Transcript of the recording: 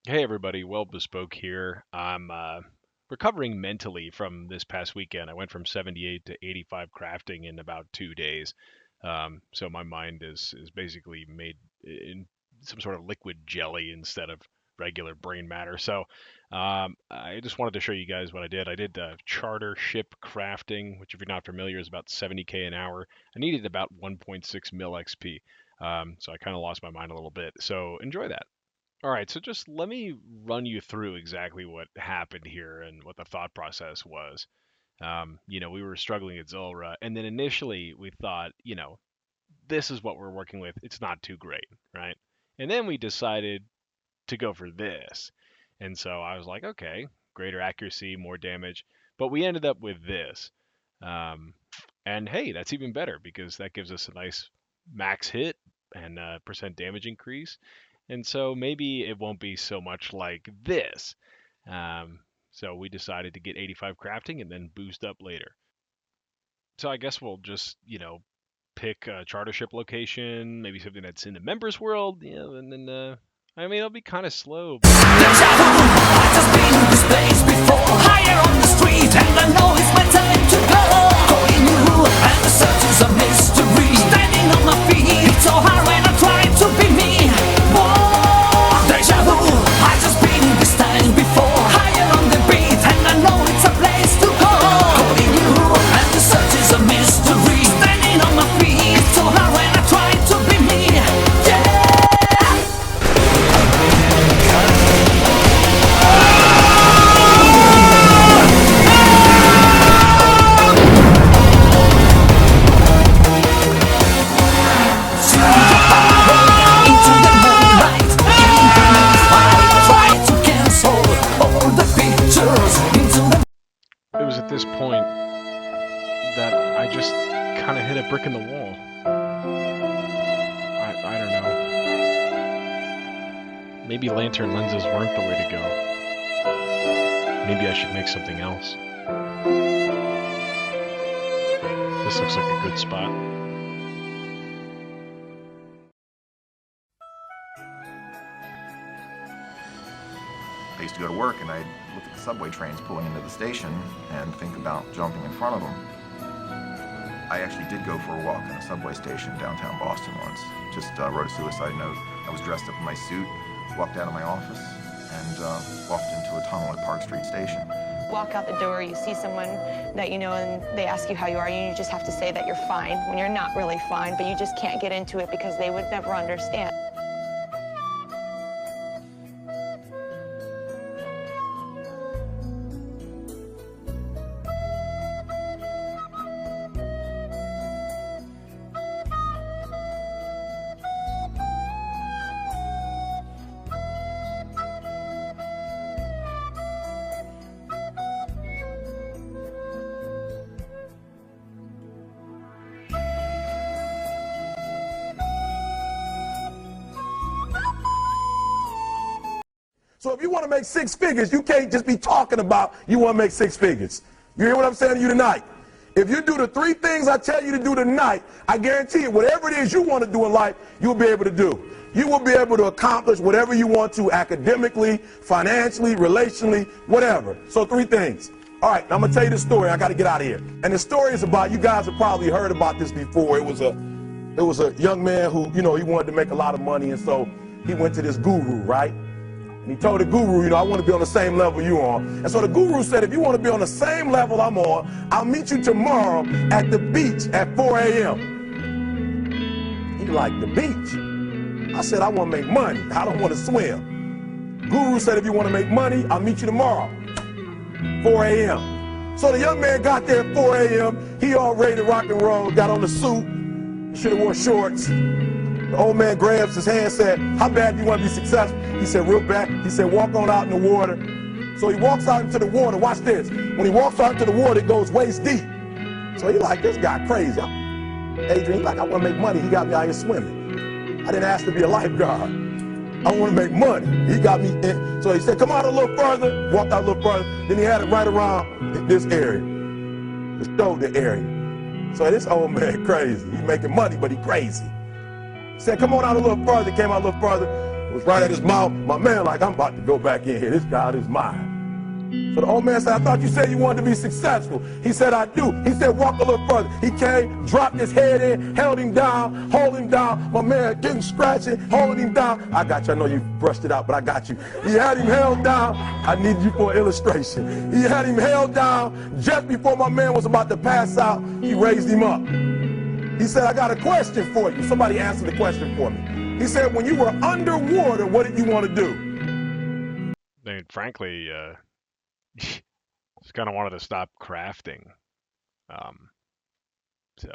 Hey everybody, Well Bespoke here. I'm recovering mentally from this past weekend. I went from 78 to 85 crafting in about 2 days. So my mind is basically made in some sort of liquid jelly instead of regular brain matter. So I just wanted to show you guys what I did. I did charter ship crafting, which if you're not familiar is about 70K an hour. I needed about 1.6 mil XP. So I kind of lost my mind a little bit. So enjoy that. All right, so just let me run you through exactly what happened here and what the thought process was. We were struggling at Zolra, and then initially we thought, this is what we're working with. It's not too great, right? And then we decided to go for this. And so I was like, okay, greater accuracy, more damage. But we ended up with this. Um, and hey, that's even better because that gives us a nice max hit and percent damage increase. And so maybe it won't be so much like this. Um, so we decided to get 85 crafting and then boost up later. So I guess we'll just, pick a charter ship location, maybe something that's in the members world, and then I mean it'll be kind of slow. Deja vu, I just been in this place before. Higher on the street, and I know it's my time to go. Going new, and the search is a mystery. Standing on my feet, it's so hard when I try to be me. Whoa, deja vu, I just been in this time before. Higher on the beat, and I know it's a place to go. Going new, and the search is a mystery. Standing on my feet, it's so hard when I try to be me. Yeah. It was at this point that I just kind of hit a brick in the wall. I don't know. Maybe lantern lenses weren't the way to go. Maybe I should make something else. This looks like a good spot. I used to go to work and I'd look at the subway trains pulling into the station and think about jumping in front of them. I actually did go for a walk in a subway station downtown Boston once. Just wrote a suicide note. I was dressed up in my suit, walked out of my office, and walked into a tunnel at Park Street Station. Walk out the door, you see someone that you know, and they ask you how you are, and you just have to say that you're fine when you're not really fine, but you just can't get into it because they would never understand. So if you want to make six figures, you can't just be talking about you want to make six figures. You hear what I'm saying to you tonight? If you do the three things I tell you to do tonight, I guarantee you, whatever it is you want to do in life, you'll be able to do. You will be able to accomplish whatever you want to academically, financially, relationally, whatever. So three things. All right, now I'm going to tell you the story. I got to get out of here. And the story is about, you guys have probably heard about this before. It was a young man who, he wanted to make a lot of money, and so he went to this guru, right? And he told the guru, I want to be on the same level you on. And so the guru said, if you want to be on the same level I'm on, I'll meet you tomorrow at the beach at 4 a.m. He like, the beach? I said, I want to make money. I don't want to swim. Guru said, if you want to make money, I'll meet you tomorrow, 4 a.m. So the young man got there at 4 a.m. He all ready to rock and roll, got on the suit, should have wore shorts. The old man grabs his hand and said, how bad do you want to be successful? He said, real bad. He said, walk on out in the water. So he walks out into the water. Watch this. When he walks out into the water, it goes waist deep. So he like, this guy crazy. Adrian, he like, I want to make money. He got me out here swimming. I didn't ask to be a lifeguard. I want to make money. He got me in. So he said, come out a little further. Walked out a little further. Then he had it right around this area, the shoulder area. So this old man crazy. He making money, but he crazy. He said, come on out a little further. Came out a little further. was right at his mouth. My man like, I'm about to go back in here. This God is mine. So the old man said, I thought you said you wanted to be successful. He said, I do. He said, walk a little further. He came, dropped his head in, held him down, hold him down. My man getting scratching, holding him down. I got you. I know you brushed it out, but I got you. He had him held down. I need you for an illustration. He had him held down. Just before my man was about to pass out, he raised him up. He said, I got a question for you. Somebody answer the question for me. He said, when you were underwater, what did you want to do? I mean, frankly, just kind of wanted to stop crafting. So